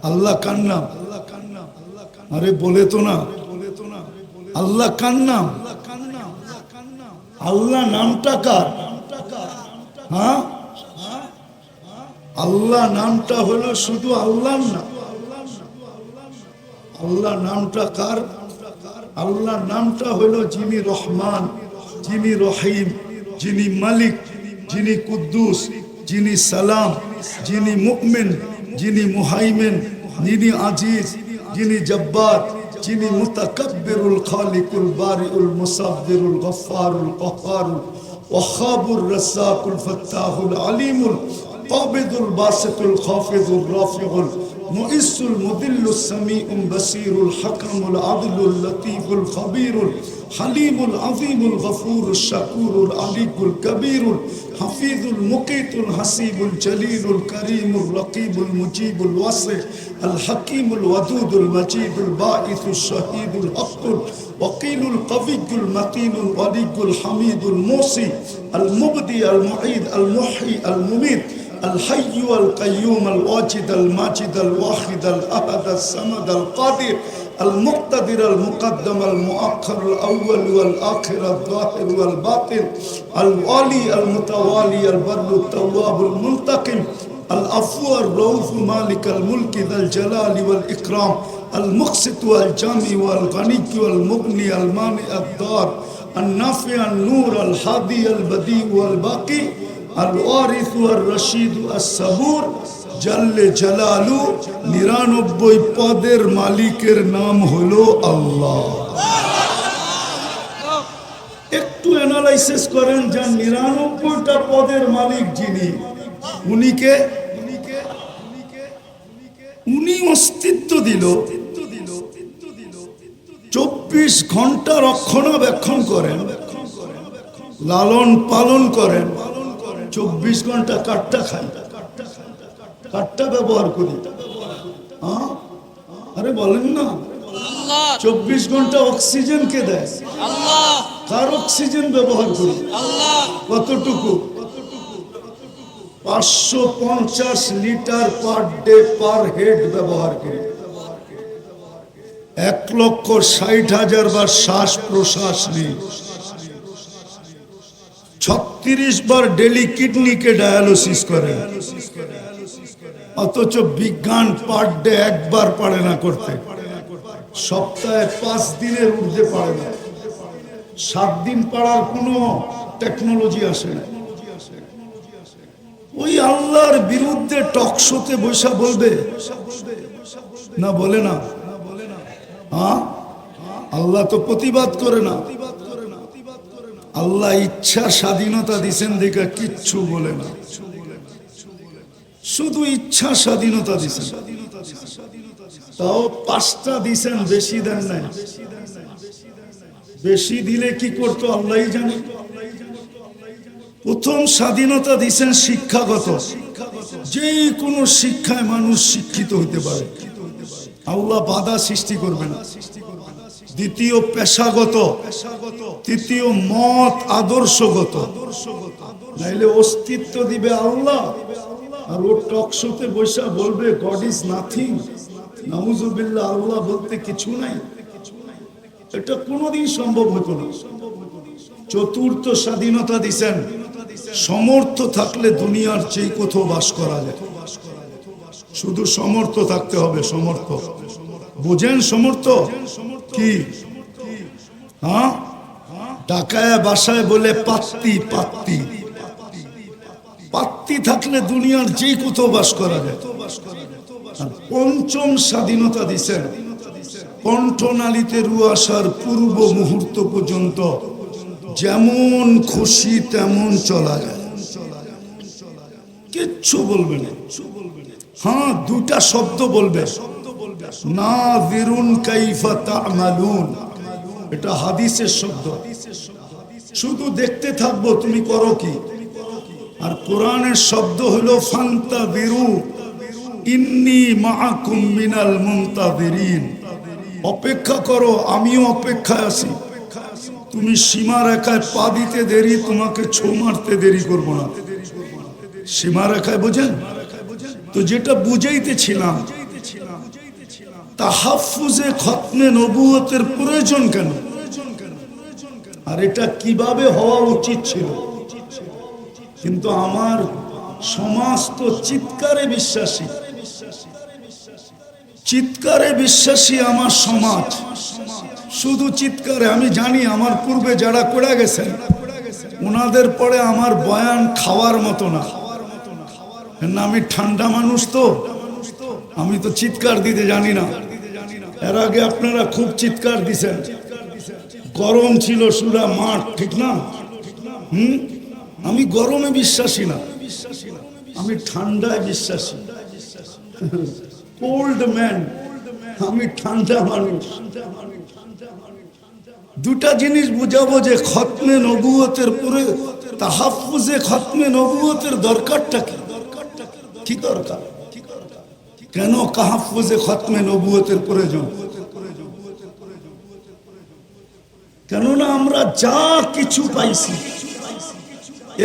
আল্লাহ কার নাম? আরে বলে তো না, আল্লাহ কার নাম? আল্লাহ নামটা কার? হ্যাঁ, আল্লাহ নামটা হলো শুধু আল্লাহর নাম। আল্লাহ নামটা কার? আল্লাহ নামটা হলো যিনি রহমান, যিনি রহিম, যিনি মালিক, যিনি কুদ্দুস, যিনি সালাম, যিনি মুমিন, যিনি মুহাইমিন, যিনি আজিজ, যিনি জব্বার, যিনি মুতাকাব্বিরুল খালিকুল বারিউল মুসাব্বিরুল গফফারুল কহ্হারুল ওয়াহ্হাবুর রাজ্জাকুল ফাত্তাহুল আলিমুল কাবিদুল বাসিতুল খাফিদুর রাফিউল মুইসুল মুদিল্লুস সামিউল বাসিরুল হাকামুল আদলুল লতীফুল খবীরুল হালিমুল আযীমুল গফুরুশ শাকুরুল আলিকুল কবীরুল হাফিজুল মুকিতুল হাসিবুল জলিলুল করিমুর রকিবুল মুজিবুল ওয়াসি আল হাকিমুল ওয়াদুদুল মাজিদুল বাঈসুশ শাহীদুল হকুল ওয়াকিলুল কবিয়্যুল মাতিনুল ওয়ালিয়ুল হামিদুল মুসি আল মুবদি আল মুঈদ আল মুহয়ি আল মুমীত الحي والقيوم الواجد الماجد الواحد الأحد الصمد القادر المقتدر المقدم المؤخر الأول والآخر الظاهر والباطن الوالي المتوالي البر التواب المنتقم العفو الرؤوف مالك الملك ذا الجلال والإكرام المقسط والجامع والغني والمغني المانع الضار النافع النور الهادي البديع والباقي الوارث والرشيد الصبور জাল্লে জালালু ৯৯ পদের মালিকের নাম হলো আল্লাহ। একটু অ্যানালাইসিস করেন যে ৯৯টা পদের মালিক যিনি, উনি অস্তিত্ব দিল, ২৪ ঘন্টা রক্ষণাবেক্ষণ করেন, লালন পালন করেন, ২৪ ঘন্টা কাঠটা খাই, কাঠটা ব্যবহার করি। আরে বলেন না, ২৪ ঘন্টা অক্সিজেন কে দেয়? কার অক্সিজেন ব্যবহার করি? কতটুকু? ৫৫০ litre per day per head ব্যবহার করি। ১,৬০,০০০ বার শ্বাস প্রশ্বাস নিই। ৩৬ বার ডেলি কিডনিকে ডায়ালিসিস করে, অথচ বিজ্ঞান পার ডে একবার পারে না করতে। সপ্তাহে ৫ দিনের ঊর্ধ্বে পারে না। ৭ দিন পারার কোনো টেকনোলজি আসে না। ওই আল্লাহর বিরুদ্ধে টকশোতে বসে বলবে না? বলে না? হ্যাঁ, আল্লাহ তো প্রতিবাদ করে না। আল্লাহ ইচ্ছা স্বাধীনতা দিছেন দেখে কিচ্ছু বলে না, শুধু ইচ্ছা স্বাধীনতা দিছেন। তাও ৫টা দিছেন, বেশি দেন নাই। বেশি দিলে কি করতো আল্লাহই জানে। প্রথম স্বাধীনতা দিছেন শিক্ষাগত, যে কোনো শিক্ষায় মানুষ শিক্ষিত হইতে পারে, আল্লাহ বাধা সৃষ্টি করবে না। দ্বিতীয় পেশাগত, তৃতীয় মত আদর্শগত, নাইলে অস্তিত্ব দিবে আল্লাহ আর ও টকশোতে বসে বলবে গড ইজ নাথিং, নাউজুবিল্লাহ, আল্লাহ বলতে কিছু নাই। এটা কোনোদিন সম্ভব হতো না। চতুর্থ স্বাধীনতা দিছেন, সমর্থ থাকলে দুনিয়ার চেয়ে কোথাও বাস করা যায়। শুধু সমর্থ থাকতে হবে। সমর্থ বুঝেন? সমর্থ কি? হ্যাঁ, ঢাকায় বাসায় বলে পাত্তি, পাত্তি, পাত্তি থাকলে দুনিয়ার যে কোথাও বাস করা যায়। পঞ্চম স্বাধীনতা দিছেন, কণ্ঠনালীতে রু আসার পূর্ব মুহূর্ত পর্যন্ত যেমন খুশি তেমন চলা যায়, কিচ্ছু বলবে না। হ্যাঁ, দুটা শব্দ বলবে, নাযিরুন কাইফা তা'মালুন, এটা হাদিসের শব্দ। শুধু দেখতে থাকবো তুমি করো কি। আর কোরআনের শব্দ হলো ফান্তাযিরু ইন্নী মাআকুম মিনাল মুনতাযিরিন, অপেক্ষা করো, আমিও অপেক্ষায় আছি। তুমি সীমারেখায় পা দিতে দেরি, তোমাকে ছো মারতে দেরি করবো না। সীমারেখায়, বুঝেন তো? যেটা বুঝাইতেছিলাম, তাহাফুজে খতমে নবুয়তের প্রয়োজন কেন, আর এটা কিভাবে হওয়া উচিত ছিল। কিন্তু আমার সমাজ তো চিৎকারে বিশ্বাসী, চিৎকারে বিশ্বাসী আমার সমাজ, শুধু চিৎকারে। আমি জানি আমার পূর্বে যারা করে গেছেন ওনাদের পরে আমার বয়ান খাওয়ার মতো না, আমি ঠান্ডা মানুষ, তো আমি তো চিৎকার দিতে জানি না। এর আগে আপনারা খুব চিৎকার দিছেন, গরম ছিল সুরা মাঠ, ঠিক না? আমি গরমে বিশ্বাসী না, আমি ঠান্ডায় বিশ্বাসী। কোল্ড ম্যান, আমি ঠান্ডা মানুষ। দুটা জিনিস বুঝাবো যে খতমে নবুয়তের পরে তাহাফুজে খতমে নবুয়তের দরকারটা কি, কি দরকার, কেন তাহাফুজে খতমে নবুয়তের প্রয়োজন। কেননা আমরা যা কিছু পাইছি,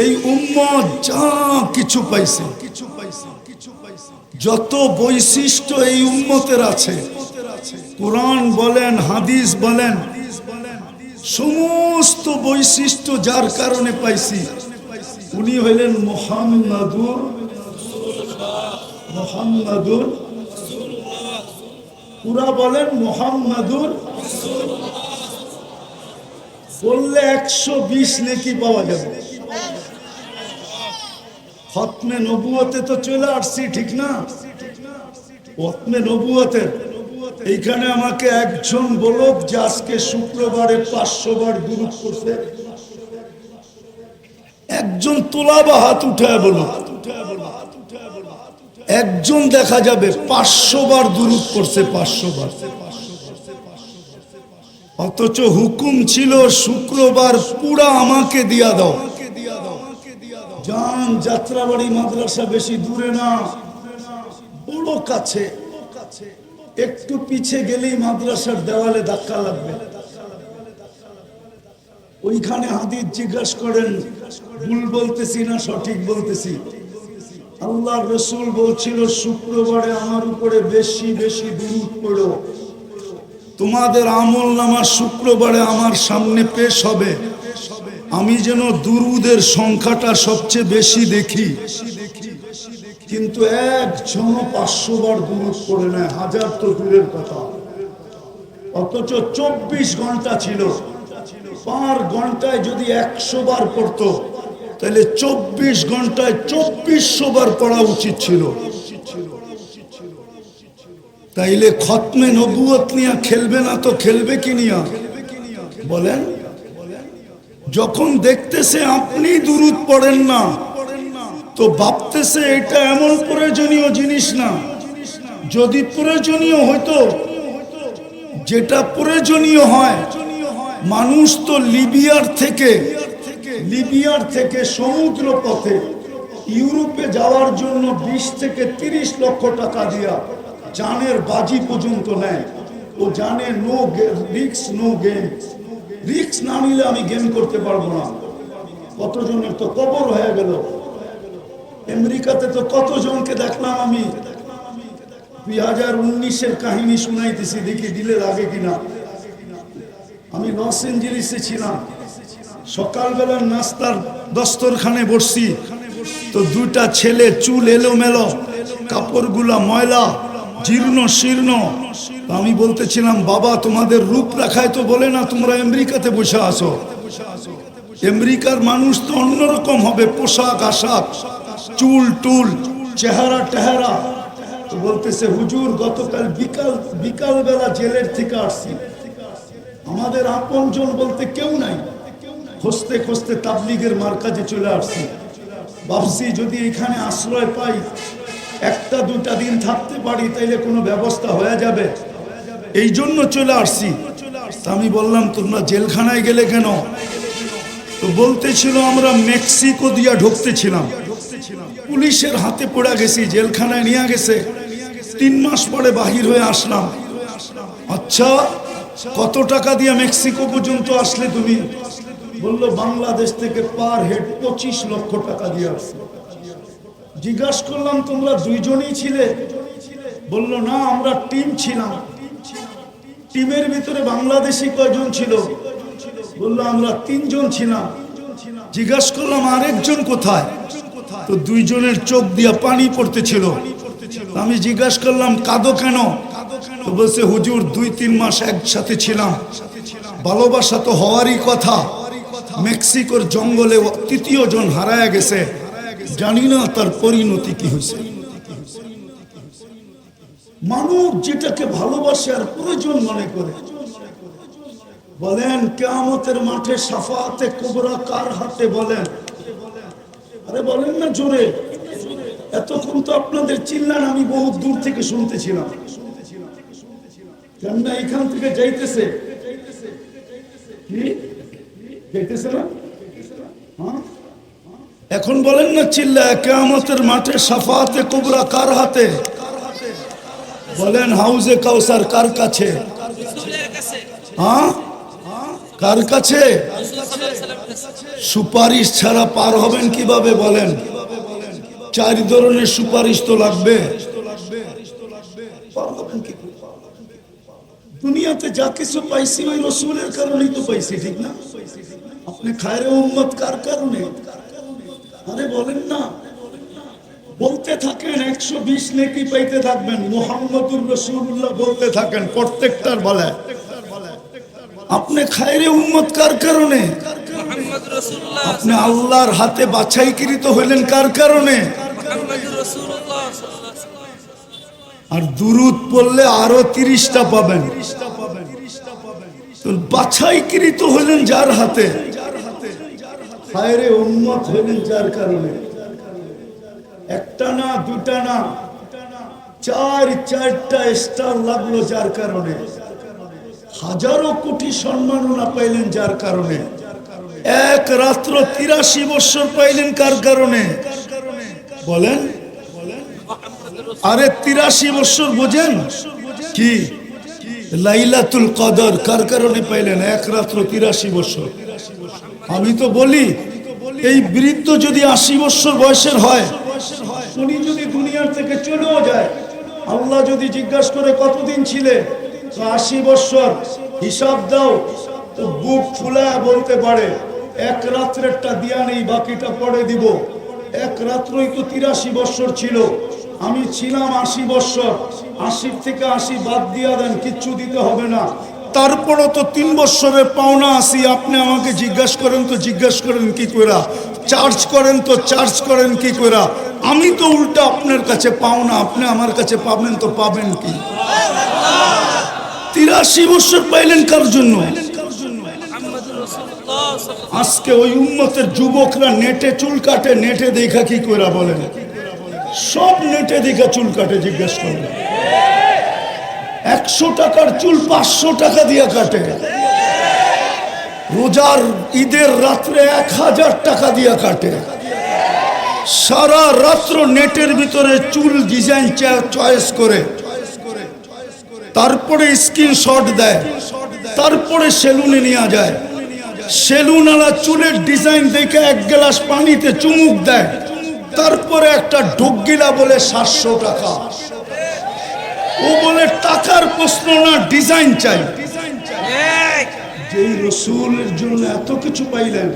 এই উম্মত যা কিছু পাইছে, যত বৈশিষ্ট্য এই উম্মতের আছে, কোরআন বলেন হাদিস বলেন, সমস্ত বৈশিষ্ট্য যার কারণে পাইছি উনি হইলেন মুহাম্মাদুর মুহাম্মাদুর পুরা বলেন মুহাম্মাদুর বললে 120 নেকি পাওয়া যাবে। খতমে নবুয়তে তো চলে আসছি, ঠিক না? খতমে নবুয়তে এইখানে আমাকে একজন বলো যে আজকে শুক্রবারে 500 বার দুরূদ পড়ছে, একজন তোলা বা হাত উঠায় বলো, একজন দেখা যাবে 500 বার দুরূদ পড়ছে, 500 বার। অথচ হুকুম ছিল শুক্রবার পুরা আমাকে দিয়া দাও। যান যাত্রাবাড়ি মাদ্রাসা বেশি দূরে না, বড় কাছে, একটু পিছে গেলেই মাদ্রাসার দেওয়ালে ধাক্কা লাগবে। ওইখানে হাদিস জিজ্ঞাসা করেন, ভুল বলতেছি না সঠিক বলতেছি? আল্লাহর রাসূল বলছিল শুক্রবারে আমার উপরে বেশি বেশি দুরূদ পড়ো, তোমাদের আমলনামা শুক্রবারে আমার সামনে পেশ হবে, আমি যেন দুরূদের সংখ্যাটা সবচেয়ে বেশি দেখি। কিন্তু একজন 500 বার দুরূদ পড়ে নেয়, হাজার তো দূরের কথা। অথচ 24 ঘন্টা ছিল, 5 ঘন্টায় যদি 100 বার পড়তো তাহলে 24 ঘন্টায় 2400 বার পড়া উচিত ছিল। তাইলে খতমে নবুয়ত নিয়ে খেলবে না তো খেলবে কি নিয়া বলেন? যখন দেখতেছে আপনি দুরূদ পড়েন না তো ভাবতেছে এটা এমন প্রয়োজনীয় জিনিস না। যদি প্রয়োজনীয় হইতো, যেটা প্রয়োজনীয় হয়, মানুষ তো লিবিয়ার থেকে সমুদ্র পথে ইউরোপে যাওয়ার জন্য 20 থেকে 30 লক্ষ টাকা দিয়া জানের বাজি পর্যন্ত নেয়। ও জানে no risk no game, risk না নিলে আমি গেম করতে পারবো না। কতজনের তো কবর হয়ে গেল। আমেরিকাতে তো কতজনকে দেখলাম আমি, 2019-এর কাহিনী শুনাইতেছি, দেখি দিলে লাগে কিনা। আমি লস এঞ্জেলিসে ছিলাম, সকালবেলার নাস্তার দস্তরখানে বসছি, তো 2টা ছেলে চুল এলোমেলো, কাপড়গুলা ময়লা, জীর্ণ শীর্ণ। আমি বলতেছিলাম, বাবা তোমাদের রূপরেখায় তো বলে না তোমরা আমেরিকাতে বসে আসো, আমেরিকার মানুষ তো অন্যরকম হবে, পোশাক আশাক, চুল টুল, চেহারা টেহারা। তো বলতেছে হুজুর গতকাল বিকাল বেলা জেলের থেকে আসছি, আমাদের আপনজন বলতে কেউ নাই, খুঁজতে খুঁজতে তাবলিগের মার্কাজে চলে আসছি। ভাবছি যদি এখানে আশ্রয় পাই, 1-2টা দিন থাকতে পারি, তাইলে কোনো ব্যবস্থা হয়ে যাবে, এই জন্য চলে আসছি। আমি বললাম তোমরা জেলখানায় গেলে কেন? তো বলতেছিল আমরা মেক্সিকো দিয়া ঢুকতেছিলাম, পুলিশের হাতে পড়ে গেছি, জেলখানায় নিয়ে গেছে, 3 মাস পরে বাহির হয়ে আসলাম। আচ্ছা কত টাকা দিয়ে মেক্সিকো পর্যন্ত আসলে তুমি? বললো বাংলাদেশ থেকে পার হেড 25 লক্ষ টাকা দিয়ে আসছে। জিজ্ঞাসা করলাম তোমরা 2 জনই ছিলে? বললো না আমরা টিম ছিলাম। টিমের ভিতরে বাংলাদেশি কয়জন ছিল? বললো আমরা 3 জন ছিলাম। জিজ্ঞাসা করলাম আরেকজন কোথায়? তো 2 জনের চোখ দিয়া পানি পড়তেছিল। আমি জিজ্ঞাসা করলাম কাঁদো কেন? তো বলছে হুজুর 2-3 মাস একসাথে ছিলাম, ভালোবাসা তো হওয়ারই কথা, মেক্সিকোর জঙ্গলে 3য় জন হারায় গেছে, জানি না তার পরিণতি কি হয়েছে। মানুষ যেটাকে ভালোবাসে আর প্রয়োজন মনে করে, বলেন কিয়ামতের মাঠে শাফাআতে কুবরা কার হাতে? বলেন, আরে বলেন না জোরে। এতক্ষণ তো আপনাদের চিল্লান আমি বহুত দূর থেকে শুনতেছিলাম। কেন না এখান থেকে যাইতেছে? কি যাইতেছে না? এখন বলেন না চিল্লা, কিয়ামতের মাঠে শাফাআতে কুবরা কার হাতে? বলেন হাউজে কাউসার কার কাছে? কার কাছে? সুপারিশ ছাড়া পার হবেন কিভাবে? বলেন 4 ধরনের সুপারিশ তো লাগবে। দুনিয়াতে যা কিছু পাইছি ওই রসুলের কারণেই তো পাইছি, ঠিক না? আপনি খায়রে উম্মত কার কারণে? আরে বলেন না, বলতে থাকেন 120 নেকি পাইতে থাকবেন। মুহাম্মদুর রাসূলুল্লাহ বলতে থাকেন প্রত্যেকটার বলে। আপনি খায়রে উম্মত কার কারণে? মুহাম্মদুর রাসূলুল্লাহ। আপনি আল্লাহর হাতে বাছাইকৃত হইলেন কার কারণে? মুহাম্মদুর রাসূলুল্লাহ সাল্লাল্লাহু আলাইহি ওয়াসাল্লাম। আর দুরূদ পড়লে আরো 30টা পাবেন। তো বাছাইকৃত হইলেন যার হাতে, খায়রে উম্মত হইলেন যার কারণে। একটা না, দুটা না, 4টা স্টার লাগলো যার কারণে। হাজারো কোটি সম্মাননা পাইলেন যার কারণে। এক রাত্র 83 বছর পাইলেন কার কারণে? বলেন। আরে 83 বছর বোঝেন কি? লাইলাতুল কদর কার কারণে পাইলেন? এক রাত্র 83 বছর। আমি তো বলি এই বৃদ্ধ যদি 80 বছর বয়সের হয়, উনি যদি দুনিয়ার থেকে চলেও যায়, আল্লাহ যদি জিজ্ঞাসা করে কতদিন ছিলে, তো 80 বছর, হিসাব দাও, তো বুক ফুলায় বলতে পারে এক রাত্রেরটা দিয়া নেই, বাকিটা পরে দিব। এক রাত্রই তো 83 বছর ছিল, আমি ছিলাম 80 বছর। 80 থেকে 80 বাদ দিয়া দেন, কিচ্ছু দিতে হবে না। তারপরও তো 3 বছরের পাওনা আছি। আপনি আমাকে জিজ্ঞাসা করেন তো জিজ্ঞাসা করেন কি করে? চার্জ করেন তো চার্জ করেন কি করে? আমি তো উল্টা আপনার কাছে পাওনা, আপনি আমার কাছে পাবেন তো পাবেন কি? 83 বছর পাইলেন কার জন্য? আজকে ওই উম্মতের যুবকরা নেটে চুল কাটে, নেটে দেখা কি করে? বলেন, সব নেটে দেখা চুল কাটে। জিজ্ঞেস করেন 100 টাকার চুল 500 টাকা দিয়ে কাটে। রোজার ঈদের রাত্রে 1000 টাকা দিয়ে কাটে। সারা রাত্র নেটের ভিতরে চুল ডিজাইন চয়েস করে, তারপরে স্ক্রিনশট দেয়, তারপরে সেলুনে নিয়ে যায়। সেলুনওয়ালা চুলের ডিজাইন দেখে 1 গ্লাস পানিতে চুমুক দেয়, তারপরে একটা ঢোকগিলা বলে 700 টাকা। ও বলে টাকার প্রশ্ন না, ডিজাইন চাই। যেই রসুলের জন্য এত কিছু পাইলেন,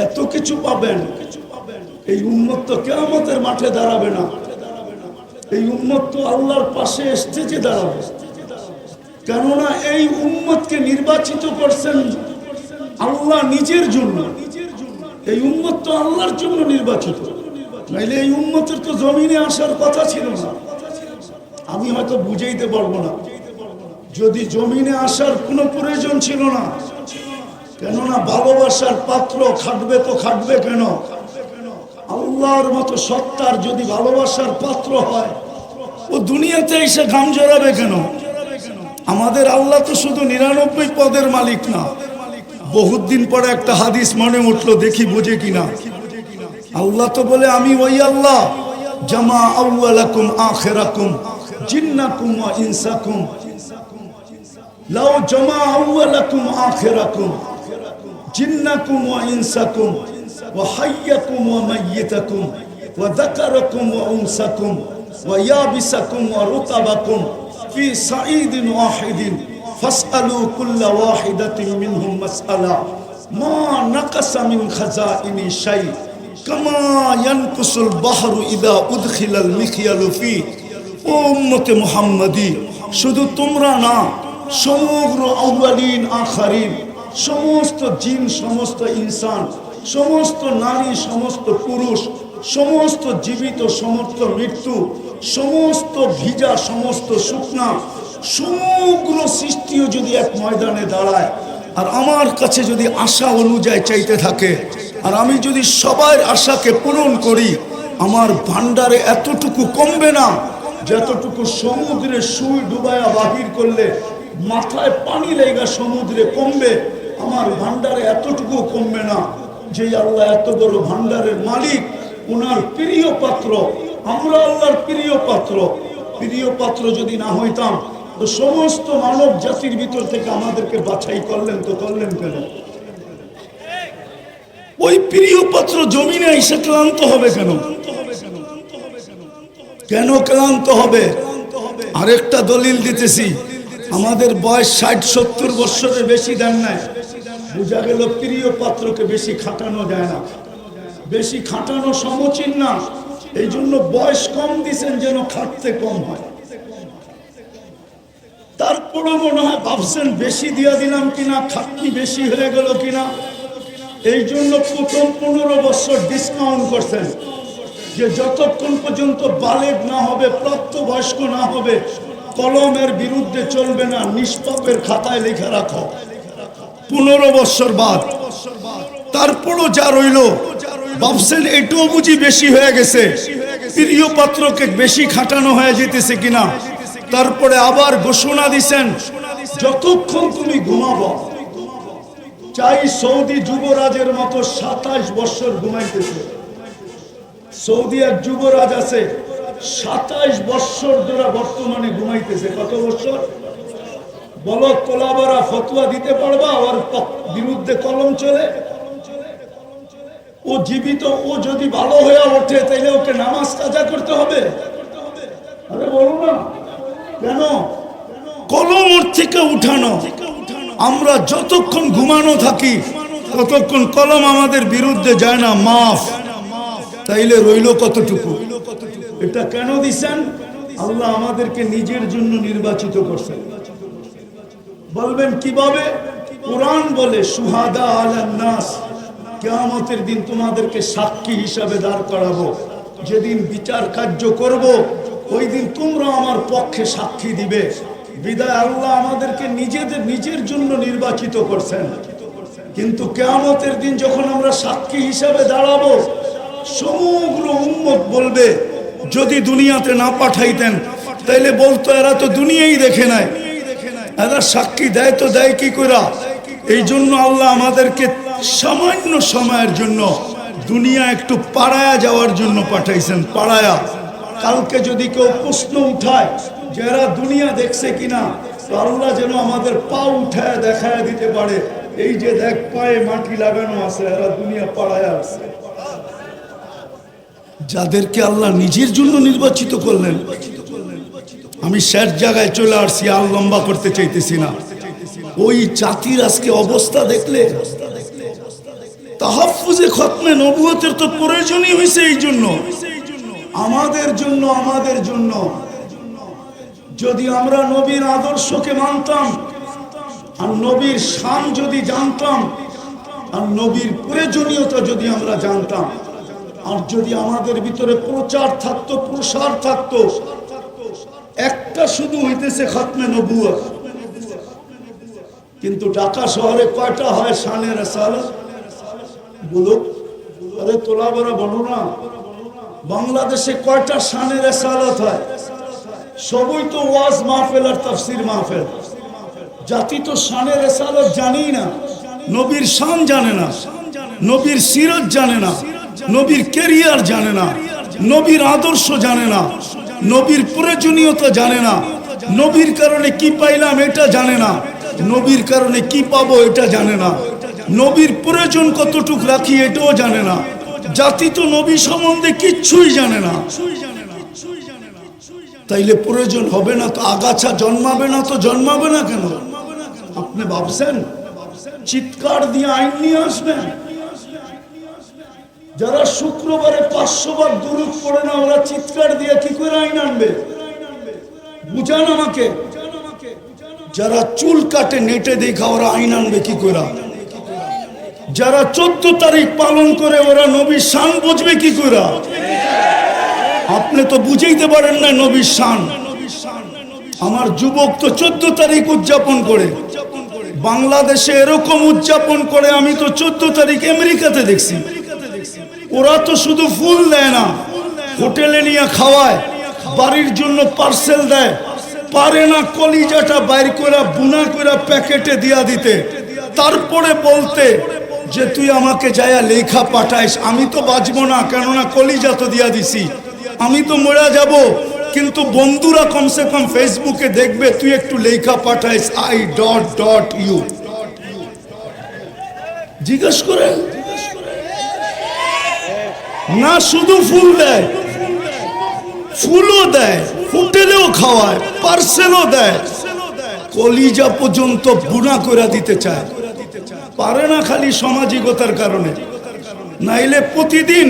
এত কিছু পাবেন, এই উম্মত তো কিয়ামতের মাঠে দাঁড়াবে না। এই উম্মত তো আল্লাহর পাশে স্টেজে দাঁড়াবে। কেননা এই উম্মতকে নির্বাচিত করছেন আল্লাহ নিজের জন্য। এই উম্মত তো আল্লাহর জন্য নির্বাচিত, নাইলে এই উম্মতের তো জমিনে আসার কথা ছিল না। আমি হয়তো বুঝাইতে পারবো না, যদি জমিনে আসার কোনো প্রয়োজন ছিল না। কেননা ভালোবাসার পাত্র খাটবে তো খাটবে কেন? আল্লাহর মতো সত্তার যদি ভালোবাসার পাত্র হয়, ও দুনিয়াতে এসে ঘাম জড়াবে কেন? আমাদের আল্লাহ তো শুধু 99 পদের মালিক না। বহুত দিন পরে একটা হাদিস মনে উঠলো, দেখি বুঝে কিনা। আল্লাহ তো বলে আমি ওই আল্লাহ, জামা আউয়ালাকুম আখিরাকুম জিন্নাকুম ওয়া ইনসাকুম, লাউ জামা আউয়ালাকুম আখিরাকুম জিন্নাকুম ওয়া ইনসাকুম ওয়া হাইয়াকুম ওয়া মাইয়িতাকুম ওয়া যাকারাকুম ওয়া উনসাকুম ওয়া ইয়াবিসাকুম ওয়া রুতাবাকুম ফি সাঈদিন ওয়াহিদিন ফাসআলু কুল্লা ওয়াহিদাতিন মিনহুম মাসআলা মা নাকাসা মিন খাজাইনি শাই কামা ইয়ানকুসুল বাহরু ইদা উদখিলাল মিখিয়ালু ফি। ও উম্মতে মুহাম্মাদি, শুধু তোমরা না, সমগ্র আউয়ালিন আখারিন, সমস্ত জিন, সমস্ত ইনসান, সমস্ত নারী, সমস্ত পুরুষ, সমস্ত জীবিত, সমস্ত মৃত্যু, সমস্ত ভিজা, সমস্ত শুকনা, সমগ্র সৃষ্টিও যদি এক ময়দানে দাঁড়ায় আর আমার কাছে যদি আশা অনুযায়ী চাইতে থাকে, আর আমি যদি সবার আশাকে পূরণ করি, আমার ভান্ডারে এতটুকু কমবে না যতটুকু সমুদ্রে সুই ডুবায়া বাহির করলে মাথায় পানি লেগা সমুদ্রে কমবে, আমার ভান্ডারে এতটুকু কমবে না। যে আল্লাহ এত বড় ভান্ডারের মালিক, ওনার প্রিয় পাত্র, আমরা আল্লাহর প্রিয় পাত্র। প্রিয় পাত্র যদি না হইতাম তো সমস্ত মানব জাতির ভিতর থেকে আমাদেরকে বাছাই করলেন, তো করলেন কেন? ওই প্রিয় পাত্র জমিনে এসে ক্লান্ত হবে কেন? কেন ক্লান্ত হবে? আরেকটা দলিল দিতেছি, আমাদের বয়স 60-70 বছরের বেশি দেন নাই, বোঝা গেল প্রিয় পাত্রকে বেশি খাটানো যায় না, বেশি খাটানো সমীচীন না। এই জন্য বয়স কম দিছেন যেন খাটতে কম হয়। তারপরে মনে হয় ভাবছেন বেশি দিয়া দিলাম কিনা, খাটনি বেশি হয়ে গেল কিনা, এই জন্য প্রথম 15 বছর ডিসকাউন্ট করছেন যে যতক্ষণ পর্যন্ত বালেগ না হবে, প্রাপ্তবয়স্ক না হবে, কলমের বিরুদ্ধে চলবে না, নিষ্পাপের খাতায় লেখা রাখো। 15 বছর বাদ তারপরও যা রইল, ভাবছেন এটাও বুঝি বেশি হয়ে গেছে, প্রিয় পাত্রকে বেশি খাটানো হয়ে যেতেছে কিনা। তারপরে আবার ঘোষণা দিছেন যতক্ষণ তুমি ঘুমাবো, চাই সৌদি যুবরাজের মতো 27 বছর ঘুমাইতেছে। সৌদি এক যুবরাজ আছে 27 বছর ধরে বর্তমানে ঘুমাইতেছে। কত বছর বলো? তোলাবারা ফতোয়া দিতে পারবা? ওর বিরুদ্ধে কলম চলে? ও জীবিত, ও যদি ভালো হয়ে ওঠে তাইলে ওকে নামাজ কাজা করতে হবে? আরে বলো না কেন? কলম ওর থেকে উঠানো। আমরা যতক্ষণ ঘুমানো থাকি ততক্ষণ কলম আমাদের বিরুদ্ধে যায় না, মাফ। তাইলে রইল কতটুকু? এটা কেন দিছেন? আল্লাহ আমাদেরকে নিজের জন্য নির্বাচিত করছেন। বলবেন কিভাবে? কোরআন বলে সুহাদা আলান নাস, কিয়ামতের দিন তোমাদেরকে সাক্ষী হিসাবে দাঁড় করাবো। যেদিন বিচার কার্য করব, ওই দিন তোমরা আমার পক্ষে সাক্ষী দিবে। বিদায় আল্লাহ আমাদেরকে নিজের জন্য নির্বাচিত করছেন। কিন্তু কিয়ামতের দিন যখন আমরা সাক্ষী হিসাবে দাঁড়াবো, সমগ্র উম্মত বলবে যদি দুনিয়াতে না পাঠাইতেন তাইলে বলতো এরা তো দুনিয়াই দেখে নাই, এরা সাক্ষী দেয় তো দেয় কি করে? এই জন্য আল্লাহ আমাদেরকে সামান্য সময়ের জন্য দুনিয়া একটু পাড়ায়া যাওয়ার জন্য পাঠাইছেন। পাড়ায়া, কালকে যদি কেউ প্রশ্ন উঠায় যে এরা দুনিয়া দেখছে কিনা, তো আল্লাহ যেন আমাদের পা উঠায় দেখায় দিতে পারে, এই যে দেখ পায়ে মাটি লাগানো আছে, এরা দুনিয়া পাড়ায়া আছে। যাদেরকে আল্লাহ নিজের জন্য নির্বাচিত করলেন। আমি শেষ জায়গায় চলে আসছি, আর লম্বা করতে চাইতেছি না। ওই জাতির আজকে অবস্থা দেখলে, তাহাফুজে খতমে নবুয়তের তো প্রয়োজনই হয়েছে এই জন্য, আমাদের জন্য। যদি আমরা নবীর আদর্শকে মানতাম, আর নবীর শান যদি জানতাম, আর নবীর প্রয়োজনীয়তা যদি আমরা জানতাম, আর যদি আমাদের ভিতরে প্রচার থাকতো, প্রসার থাকতো, একটা শুধু হইতেছে খতমে নবুয়ত। কিন্তু ঢাকা শহরে কয়টা হয় শানে রিসালাত? বলো, আরে তোলা বড় বলো না। বাংলাদেশে কয়টা শানে রিসালাত হয়? সবই তো ওয়াজ মাহফিল আর তাফসীর মাহফিল। জাতি তো শানে রিসালাত জানেই না, নবীর শান জানে না, নবীর সিরাত জানে না, নবীর ক্যারিয়ার জানে না, নবীর আদর্শ জানে না, নবীর প্রয়োজনীয়তা জানে না, নবীর কারণে কি পাইলাম এটা জানে না, নবীর কারণে কি পাবো এটা জানে না, নবীর প্রয়োজন কতটুক রাখি এটাও জানে না। জাতি তো নবী সম্বন্ধে কিচ্ছুই জানে না। তাইলে প্রয়োজন হবে না তো, আগাছা জন্মাবে না তো জন্মাবে না কেন? আপনি ভাবছেন চিৎকার দিয়ে আইন নিয়ে আসবেন? যারা শুক্রবারে 500 বার দুরূদ পড়ে না, ওরা চিৎকার দিয়ে কি করে আইন আনবে? বুঝান আমাকে। যারা চুল কাটে নেটে দেখা, ওরা আইন আনবে কি করে? যারা 14 তারিখ পালন করে, ওরা নবীর শান বুঝবে কি করে? আপনি তো বুঝাইতে পারেন না নবীর শান। আমার যুবক তো 14 তারিখ উদযাপন করে, বাংলাদেশে এরকম উদযাপন করে আমি তো 14 তারিখ আমেরিকাতে দেখছি। ওরা তো শুধু ফুল দেয় না, হোটেলে নিয়ে খাওয়ায়, বাড়ির জন্য পার্সেল দেয়, পারে না কলিজাটা বাইর করে বুনা করে প্যাকেটে দিয়া দিতে, তারপরে বলতে যে তুই আমাকে যায়া লেখা পাঠাইস। আমি তো বাঁচবো না, কেননা কলিজা তো দিয়া দিছি, আমি তো মরে যাব, কিন্তু বন্ধুরা কমসে কম ফেসবুকে দেখবে তুই একটু লেখা পাঠাইস I.U। জিজ্ঞেস করে না, শুধু ফুল দেয়, ফুলও দেয়, হোটেলেও খাওয়ায়, পার্সেলও দেয়, কলিজা পর্যন্ত বুনা করে দিতে চায়। পারে না খালি সামাজিকতার কারণে, নাইলে প্রতিদিন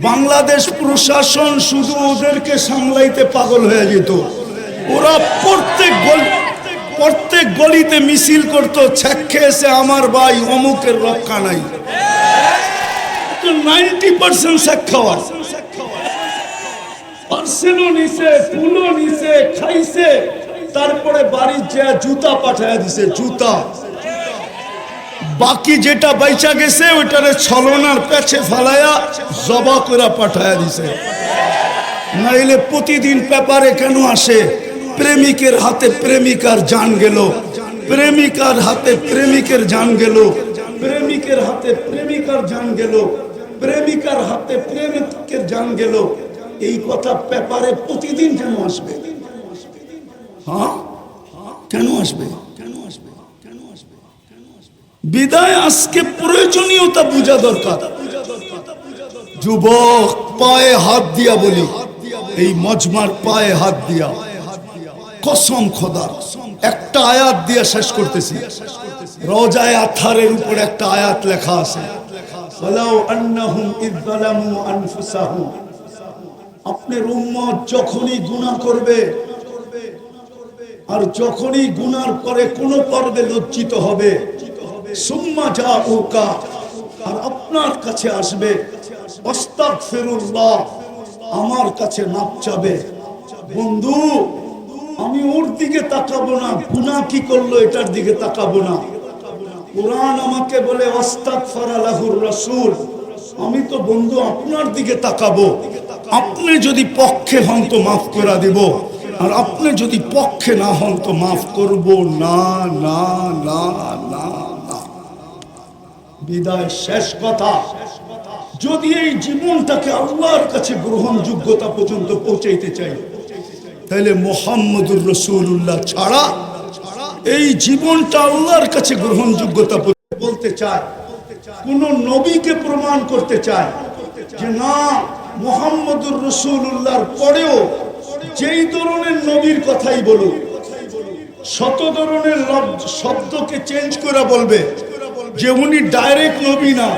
বাংলাদেশ প্রশাসন শুধু ওদেরকে সামলাইতে পাগল হয়ে যেত। ওরা প্রত্যেক গলিতে মিছিল করতো, ছেক খেয়েছে আমার ভাই অমুকের রক্ষা নাই। 90% ছেক খাওয়া, পার্সেলও নিছে, ফুলও নিছে, খাইছে, তারপরে বাড়ির যে জুতা পাঠায় দিছে, জুতা। বাকি যেটা বাইচা গেছে ওইটারে ছলনার পেছে ফালায়া জবা করে পাঠায় দিছে। নাইলে প্রতিদিন পেপারে কেন আসে প্রেমিকের হাতে প্রেমিকার জান গেল, প্রেমিকার হাতে প্রেমিকের জান গেল, প্রেমিকের হাতে প্রেমিকার জান গেল, প্রেমিকার হাতে প্রেমিকের জান গেল, এই কথা পেপারে প্রতিদিন কেন আসবে? হ্যাঁ, কেন আসবে? বিদায় আজকে প্রয়োজনীয়তা বোঝা দরকার। যুবক, পায়ে হাত দিয়া বলি, এই মজমার পায়ে হাত দিয়া কসম খোদার একটা আয়াত দিয়া শেষ করতেছি। রওজায়ে আতহারের উপর একটা আয়াত লেখা আছে, ওয়ালাউ আন্নাহুম ইয যালামু আনফুসাহুম। আপনার উম্মত যখনই গুনাহ করবে, আর যখনই গুনার পরে কোন পর্বে লজ্জিত হবে, সুম্মা জাউকা, আর আপনার কাছে আসবে, আস্তাগফিরুল্লাহ, আমার কাছে মাপ চাবে। বন্ধু, আমি ওর দিকে তাকাবো না, গুনাহ কি করলো এটার দিকে তাকাবো না। কোরআন আমাকে বলে আস্তাগফারা লাহুর রাসূল, আমি তো বন্ধু আপনার দিকে তাকাবো। আপনি যদি পক্ষে হন তো মাফ করে দেব, আর আপনি যদি পক্ষে না হন তো মাফ করব না। না না না না। বিদায় শেষ কথা, যদি এই জীবনটাকে আল্লাহর কাছে গ্রহণযোগ্যতা পর্যন্ত পৌঁছাইতে চাই, তাহলে মুহাম্মদুর রাসূলুল্লাহ ছাড়া এই জীবনটা আল্লাহর কাছে গ্রহণযোগ্যতা বলতে চায়, কোন নবীকে প্রমাণ করতে চায় যে না, মুহাম্মদুর রাসূলুল্লাহর পরেও যেই ধরনের নবীর কথাই বলুক, শত ধরনের শব্দকে চেঞ্জ করে বলবে যে উনি ডাইরেক্ট নবী না,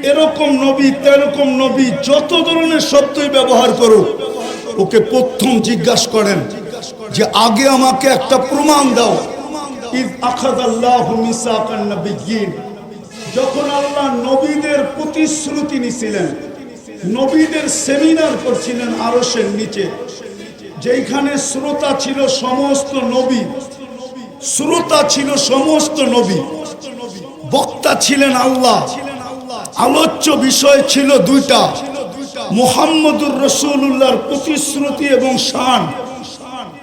এরকম নবী, তেরকম নবী, যত ধরনের শব্দই ব্যবহার করুক, ওকে প্রথম জিজ্ঞাসা করেন যে আগে আমাকে একটা প্রমাণ দাও। ইয আখাযাল্লাহু মিসাকান নাবিয়্যিন, যখন আল্লাহ নবীদের প্রতিশ্রুতি নিছিলেন, নবীদের সেমিনার করছিলেন আরশের নিচে, যেখানে শ্রোতা ছিল সমস্ত নবী, শ্রোতা ছিল সমস্ত নবী, বক্তা ছিলেন আল্লাহ, আলোচ্য বিষয় ছিল দুইটা, মুহাম্মদুর রাসূলুল্লাহর প্রতিশ্রুতি এবং শান।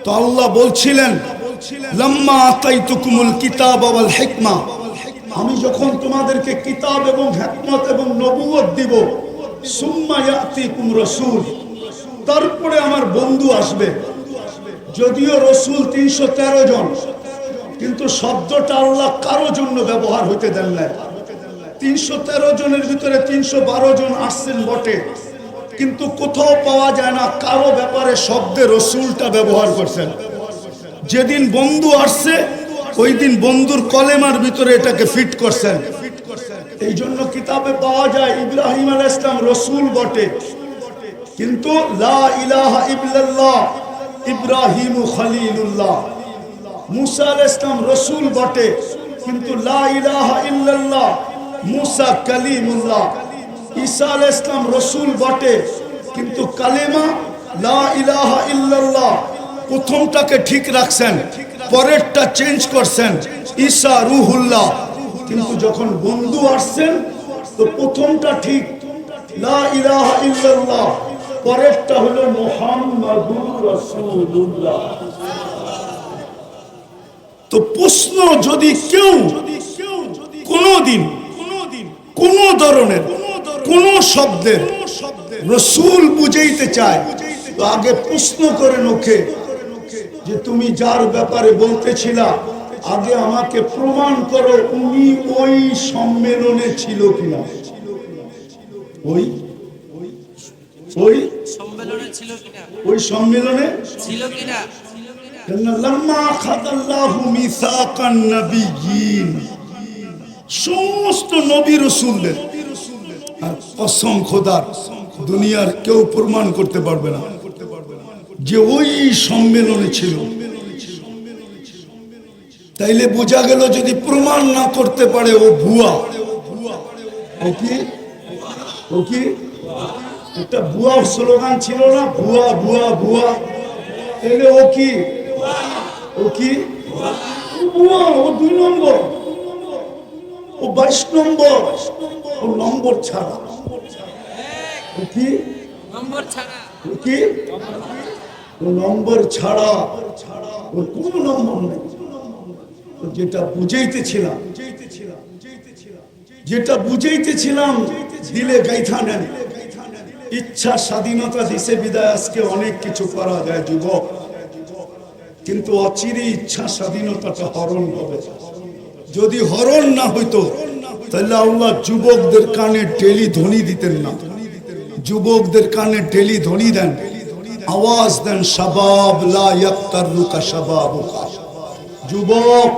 তো আল্লাহ বলছিলেন, লাম্মা আতাইতুকুমুল কিতাব ওয়াল হিকমা, আমি যখন তোমাদেরকে কিতাব এবং হিকমত এবং নবুয়ত দিব, সুম্মা ইয়াতিকুম রাসূল, তারপরে আমার বন্ধু আসবে। যদিও রাসূল 313 জন, কিন্তু শব্দটা আল্লাহ কারো জন্য ব্যবহার হইতে দেন না। 313 জনের ভিতরে 312 জন আসছেন বটে, কিন্তু কোথাও পাওয়া যায় না কারো ব্যাপারে শব্দে রাসূলটা ব্যবহার করছেন। যেদিন বন্ধু আসছে ওই দিন বন্ধুর কলেমার ভিতরে এটাকে ফিট করছেন। এই জন্য কিতাবে পাওয়া যায় ইব্রাহিম আলাইহিস সালাম রাসূল বটে, কিন্তু লা ইলাহা ইল্লাল্লাহ ইব্রাহিম খলিলুল্লাহ। মুসা আলাইহিস সালাম রাসূল বটে, কিন্তু লা ইলাহা ইল্লাল্লাহ মুসা কালিমুল্লাহ। ঈসা আলাইহিস সালাম রাসূল বটে, কিন্তু কালেমা লা ইলাহা ইল্লাল্লাহ প্রথমটাকে ঠিক রাখছেন, পরেরটা চেঞ্জ করছেন ঈসা রূহুল্লাহ। কিন্তু যখন বন্ধু আসছেন তো প্রথমটা ঠিক লা ইলাহা ইল্লাল্লাহ, পরেরটা হলো মুহাম্মাদুর রাসূলুল্লাহ। তো প্রশ্ন, যদি কেউ কোনদিন কোন ধরনের কোন শব্দের রাসূল বুঝাইতে চায়, তো আগে প্রশ্ন করেন ওকে যে তুমি যার ব্যাপারে বলতেছিলা আগে আমাকে প্রমাণ করো উনি ওই সম্মেলনে ছিল কিনা, ওই সম্মেলনে ছিল কিনা, ওই সম্মেলনে ছিল কিনা। লাম্মা আখাযাল্লাহু মিসাকান নাবিয়্যিন, সমস্ত নবী রাসূলদের কসম খোদার দুনিয়ার কেউ প্রমাণ করতে পারবে না যে ওই সম্মেলনে ছিল। তাইলে বোঝা গেল যদি প্রমাণ না করতে পারে ও ভুয়া। ও কি একটা ভুয়া স্লোগান ছিল না, ভুয়া ভুয়া ভুয়া। তাইলে ও কি ভুয়া, ও 2 নম্বর, ও 22 নম্বর, ও নম্বর ছাড়া। ও কি নম্বর ছাড়া, ও কি নম্বর ছাড়া, ওর কোনো নম্বর নেই। যেটা বুঝাইতেছিলাম দিলে গাইথা নেন। ইচ্ছা স্বাধীনতা দিছে বিদায় আজকে অনেক কিছু করা যায় যুবক, কিন্তু অচিরে ইচ্ছা স্বাধীনতাটা হরণ হবে। যদি হরণ না হইতো তাহলে আল্লাহ যুবকদের কানে ডেলি ধ্বনি দিতেন না। যুবকদের কানে ডেলি ধ্বনি দেন, আওয়াজ দেন, শাবাব লা ইয়াক্তারুকা শাবাবুকা। যুবক,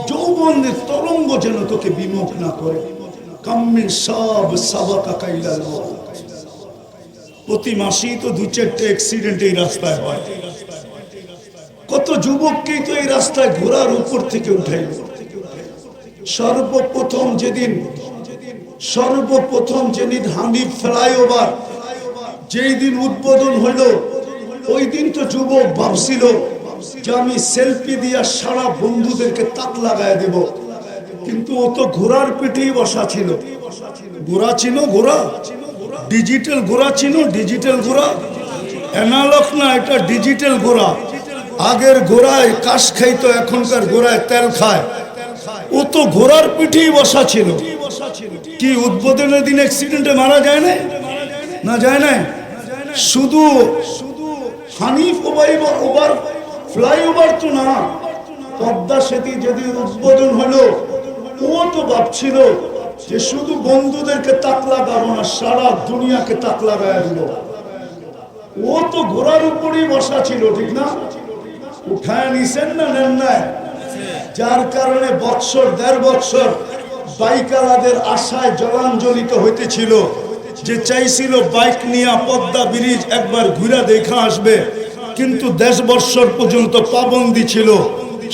যৌবনের তরঙ্গ যেন তোকে বিমুখ না করে। কাম্মিন সাব সাবাকা কাইলাল মাউত। প্রতি মাসেই তো 2-4টা অ্যাক্সিডেন্ট এই রাস্তায় হয়। কত যুবককেই তো এই রাস্তায় ঘোড়ার উপর থেকে উঠাইল। সর্বপ্রথম যেদিন হানিফ ফ্লাইওভার যেই দিন উদ্বোধন হইল, ওই দিন তো যুবক ভাবছিল যে আমি সেলফি দিয়া সারা বন্ধুদেরকে তাক লাগায় দেব, কিন্তু ও তো ঘোড়ার পিঠেই বসা ছিল। ঘোড়া চিনো? ঘোড়া ডিজিটাল ঘোড়া চিনো? ডিজিটাল ঘোড়া অ্যানালগ না, এটা ডিজিটাল ঘোড়া। আগের ঘোড়ায় কাশ খাইতো, এখনকার ঘোড়ায় তেল খায়। ও তো ঘোড়ার পিঠেই বসা ছিল। কি উদ্বোধনের দিন অ্যাক্সিডেন্টে মারা যায় না? না যায় না। শুধু হানিফ ওভার ফ্লাইওভার তো না, পদ্মা সেতু যেদিন উদ্বোধন হলো ও তো ভাবছিল যে শুধু বন্ধুদেরকে তাক লাগাবো না, সারা দুনিয়াকে তাক লাগায় দিল। ও তো ঘোড়ার উপরেই বসা ছিল, ঠিক না? উঠায় নিছেন না নেন নাই? যার কারণে বৎসর 1.5 বৎসর বাইকালাদের আশায় জলাঞ্জলিত হইতেছিল, যে চাইছিল বাইক নিয়ে পদ্মা ব্রিজ একবার ঘুরে দেখা আসবে, কিন্তু 10 বৎসর পর্যন্ত পাবন্দি ছিল।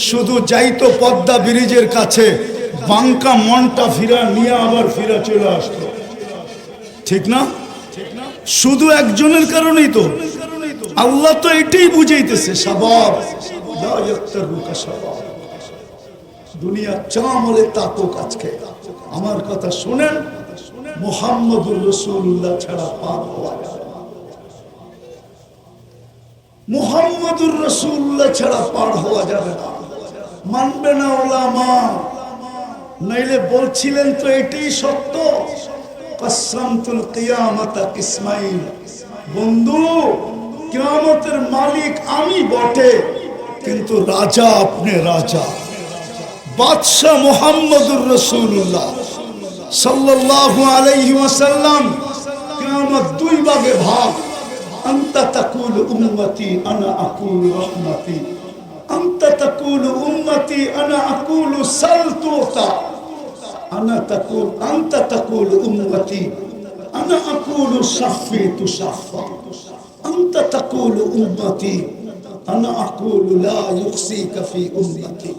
শুধু যাইতো পদ্মা ব্রিজের কাছে, বাঙ্কা মনটা ফিরা নিয়ে আবার ফিরা চলে আসতো, ঠিক না? শুধু একজনের কারণেই তো। আল্লাহ তো এটাই বুঝাইতেছে, শাবাব লা ইয়াক্তারুকা শাবাব। দুনিয়া চামলে তাকুক আজকে। আমার কথা শুনেন, মুহাম্মদুর রাসূলুল্লাহ ছাড়া পার হওয়া যাবে না। মুহাম্মদুর রাসূলুল্লাহ ছাড়া পার হওয়া যাবে না। মানবে না উলামা, নাইলে বলছিলেন তো এটাই সত্য। কাসামতুল কিয়ামাতা কিসমাইন, বন্ধু কিয়ামতের মালিক আমি বটে, কিন্তু রাজা আপনি রাজা। বাদশা মুহাম্মদুর রাসূলুল্লাহ সাল্লাল্লাহু আলাইহি ওয়াসাল্লাম। কিয়ামত 2 ভাগে ভাগ। আনতা তাকুলু উম্মতি আনা আকুলু রাহমাতি। আনতা তাকুলু উম্মতি উম্মতি আনা আকুলু সাল তুতা আনতা তাকুল উম্মতি আনা আকুলু শাফি তুশাফা আনতা তাকুল উম্মতি আনা আকুলু লা ইউসিকা ফি উম্মতি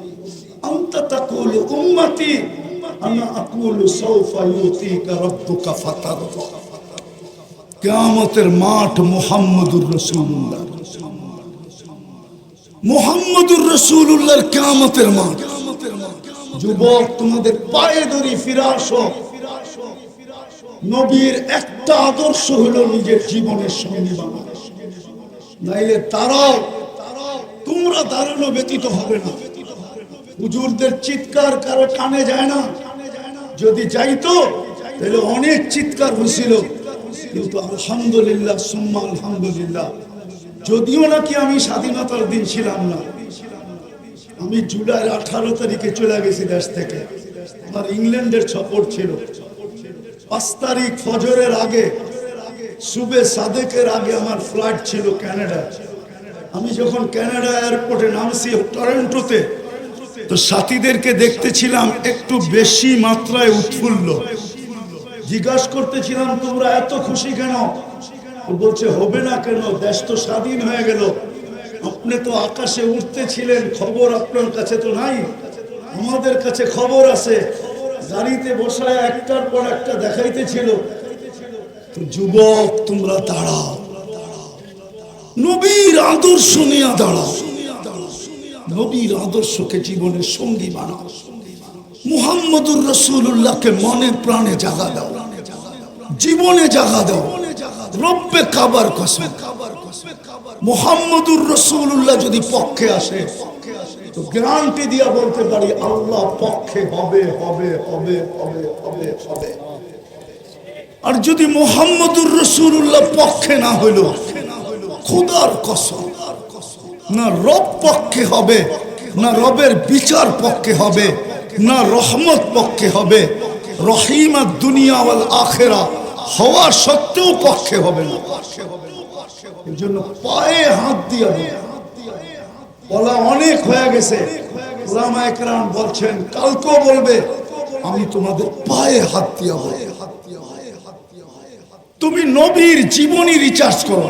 আনতা তাকুল উম্মতি আনা আকুলু সাউফা ইউতিকা রাব্বুকা ফাতারদা। কিয়ামতের মাঠ মুহাম্মদুর রাসূলুল্লাহ, মুহাম্মদুর রাসূলুল্লাহর কিয়ামতের মাঠ। যুবক, তোমাদের পায়ে ধরি ফিরে আসো। নবীর একটা আদর্শ হলো নিজের জীবনের সঙ্গী বানানো, নাইলে তারাও তোমরা দাঁড়ানো ব্যতীত হবে না। হুজুরদের চিৎকার কারো কানে যায় না, যদি যাইতো তাহলে অনেক চিৎকার হয়েছিল, কিন্তু আলহামদুলিল্লাহ সুম্মা আলহামদুলিল্লাহ, যদিও নাকি আমি স্বাধীনতার দিন ছিলাম না, আমি জুলাই 18 তারিখে চলে গেছি দেশ থেকে। আমার ইংল্যান্ডের সফর ছিল। 5 তারিখ ফজরের আগে, সুবে সাদেকের আগে আমার ফ্লাইট ছিল কানাডা। আমি যখন কানাডা এয়ারপোর্টে নামছি টরন্টোতে, তো সাথীদেরকে দেখতেছিলাম একটু বেশি মাত্রায় উৎফুল্ল। জিজ্ঞাসা করতেছিলাম, তোমরা এত খুশি কেন? বলছে, হবে না কেন, দেশ তো স্বাধীন হয়ে গেল। আপনি তো আকাশে উঠতেছিলেন, খবর আপনার কাছে তো নাই, আমাদের কাছে খবর আছে। গাড়িতে বসায় একটার পর একটা দেখাইতেছিল। তো যুবক, তোমরা দাঁড়াও, নবীর আদর্শ নিয়ে দাঁড়াও, নবীর আদর্শকে জীবনের সঙ্গী বানাও, মুহাম্মদুর রাসূলুল্লাহকে মনে প্রাণে জাগা দাও, জীবনে জাগা দাও। রব্বে কাবার কসম, মুহাম্মদুর রাসূলুল্লাহ যদি পক্ষে আসে তো গ্যারান্টি দিয়া বলতে পারি আল্লাহ পক্ষে হবে হবে হবে হবে হবে হবে। আর যদি মুহাম্মদুর রাসূলুল্লাহ পক্ষে না হইল, খোদার কসম, না রব পক্ষে হবে, না রবের বিচার পক্ষে হবে, না রহমত পক্ষে হবে, রহিম আর দুনিয়া ওয়াল আখিরা হওয়া সত্ত্বেও পক্ষে হবে না। এই জন্য পায়ে হাত দিয়ে বলা অনেক হয়ে গেছে। উলামায়ে কেরাম বলছেন, কালকেও বলবে, আমি তোমাদের পায়ে হাত দিয়ে বলবো, তুমি নবীর জীবনী রিচার্জ করো।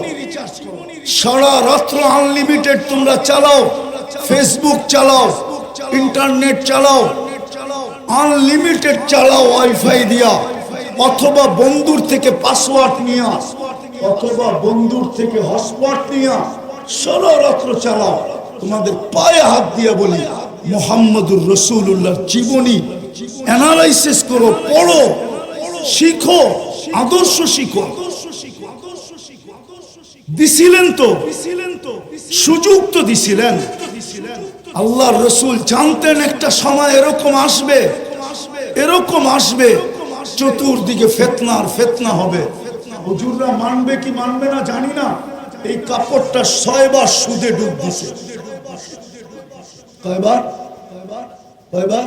সারা রাত্র আনলিমিটেড তোমরা চালাও, ফেসবুক চালাও, ইন্টারনেট চালাও, আনলিমিটেড চালাও ওয়াইফাই দিয়া, অথবা বন্ধুর থেকে পাসওয়ার্ড নিয়া, অথবা বন্ধুর থেকে হটস্পট নিয়া সারা রাত্র চালাও। তোমাদের পায়ে হাত দিয়া বলি, মুহাম্মদুর রাসূলুল্লাহর জীবনী অ্যানালাইসিস করো, পড়ো, শিখো, আদর্শ শিখো। দিছিলেন তো, সুযোগ তো দিছিলেন। আল্লাহর রাসূল জানতেন একটা সময় এরকম আসবে, এরকম আসবে, চতুর্দিকে ফিতনা আর ফিতনা হবে। হুজুররা মানবে কি মানবে না জানি না। এই কাপড়টা 6 বার সুদে ডুব দিছে। কয়বার? কয়বার?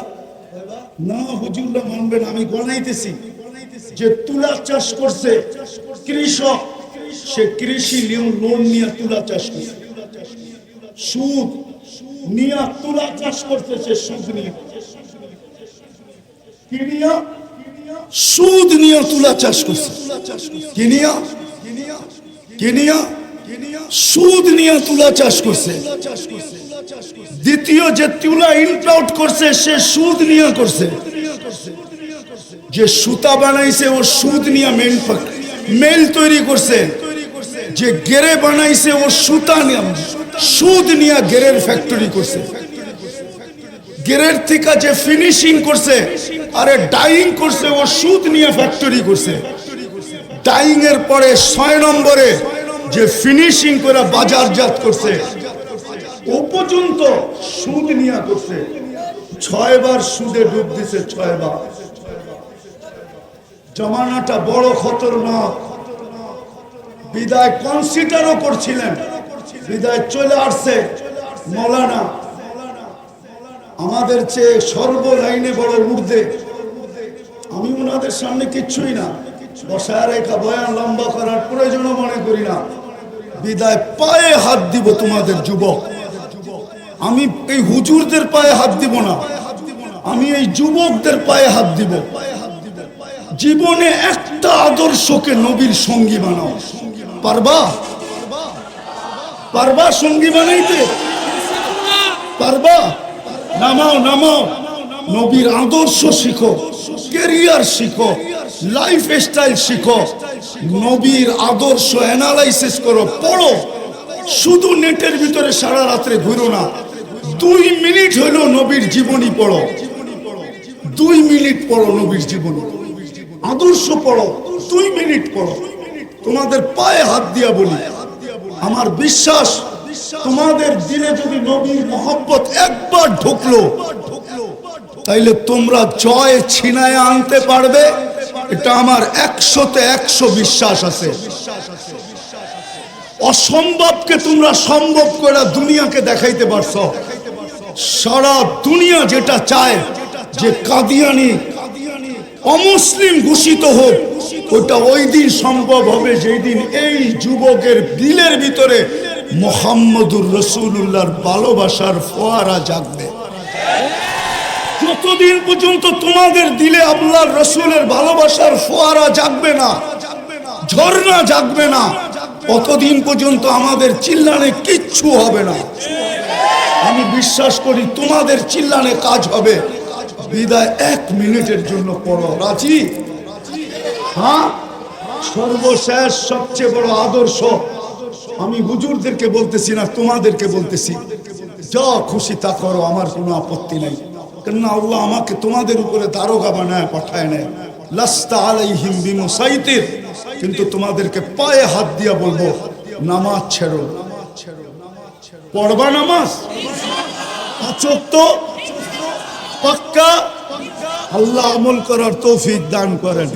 না, হুজুররা মানবে না। আমি গণাইতেছি। যে তুলা চাষ করছে কৃষক, সে কৃষি লোন নিয়ে তুলা চাষ করছে, সুদ নিয়ে তুলা চাষ করতেছে, সুদ নিয়ে, কি নিয়ে? সুদ নিয়ে তুলা চাষ করছে। কি নিয়ে? কি নিয়ে? সুদ নিয়ে তুলা চাষ করছে। দ্বিতীয় যে তুলা ইম্পোর্ট করছে, সে সুদ নিয়ে করছে। যে সুতা বানাইছে ও সুদ নিয়ে মেল তৈরি করছে। যে গেরে বানাইছে ও সুতা নিয়ে, সুদ নিয়ে গেরের ফ্যাক্টরি করছে। গেরের থেকে যে ফিনিশিং করছে, আরে ডাইং করছে, ও সুদ নিয়ে ফ্যাক্টরি করছে। ডাইং এর পরে 6 নম্বরে যে ফিনিশিং করে বাজারজাত করছে, ও পর্যন্ত সুদ নিয়ে করছে। 6 বার সুদে ডুব দিছে, 6 বার। জমানাটা বড় খতরনাক। বিদায় কনসিডারও করছিলেন, বিদায় চলে আসছে মৌলানা, আমাদের চেয়ে সর্ব লাইনে বড় ঊর্ধ্বে। আমি ওনাদের সামনে কিচ্ছুই না, বসায় রেখা বয়ান লম্বা করার প্রয়োজনও মনে করি না। বিদায় পায়ে হাত দিব তোমাদের যুবক। আমি এই হুজুরদের পায়ে হাত দিব না, আমি এই যুবকদের পায়ে হাত দিব। জীবনে একটা আদর্শকে নবীর সঙ্গী বানাও। পারবা? পারবা সঙ্গী বানাইতে? পারবা? নামাও নামাও, নবীর আদর্শ শিখো, ক্যারিয়ার শিখো, লাইফ স্টাইল শিখো, নবীর আদর্শ অ্যানালাইসিস করো, পড়ো। শুধু নেটের ভিতরে সারা রাত্রে ঘুরো না, 2 মিনিট হলো নবীর জীবনী পড়ো, 2 মিনিট পড়ো নবীর জীবনী, আদর্শ পড়ো, 2 মিনিট পড়ো। তোমাদের পায়ে হাত দিয়া বলি, আমার বিশ্বাস তোমাদের দিলে যদি নবীর মহব্বত একবার ঢুকলো, তাইলে তোমরা জয় ছিনায় আনতে পারবে, এটা আমার 100-তে 100 বিশ্বাস আছে। অসম্ভবকে তোমরা সম্ভব করে দুনিয়াকে দেখাইতে পারছো। সারা দুনিয়া যেটা চায় যে কাদিয়ানি অমুসলিম ঘোষিত হোক, ওটা ওই দিন সম্ভব হবে যেই দিন এই যুবকের দিলের ভিতরে মুহাম্মদুর রাসূলুল্লাহর ভালোবাসার ফোয়ারা জাগবে। যতদিন পর্যন্ত তোমাদের দিলে আল্লাহর রাসূলের ভালোবাসার ফোয়ারা জাগবে না, ঝর্ণা জাগবে না, ততদিন পর্যন্ত আমাদের চিল্লানে কিচ্ছু হবে না। আমি বিশ্বাস করি তোমাদের চিল্লানে কাজ হবে। বিদায় 1 মিনিটের জন্য পড়ো, রাজি? হ্যাঁ, সর্বশেষ সবচেয়ে বড় আদর্শ আমি হুজুরদেরকে বলতেছি না, তোমাদেরকে বলতেছি, যা খুশি তা করো, আমার কোনো আপত্তি নাই। কেননা আল্লাহ আমাকে তোমাদের উপরে দারোগা বানায় পাঠায় নেয়, লাস্তা আলাইহিম বিমুসাইতির। কিন্তু তোমাদেরকে পায়ে হাত দিয়া বলবো, নামাজ ছেড়ো। পড়বা নামাজ? 5 ওয়াক্ত পাক্কা? আল্লাহ আমল করার তৌফিক দান করেন।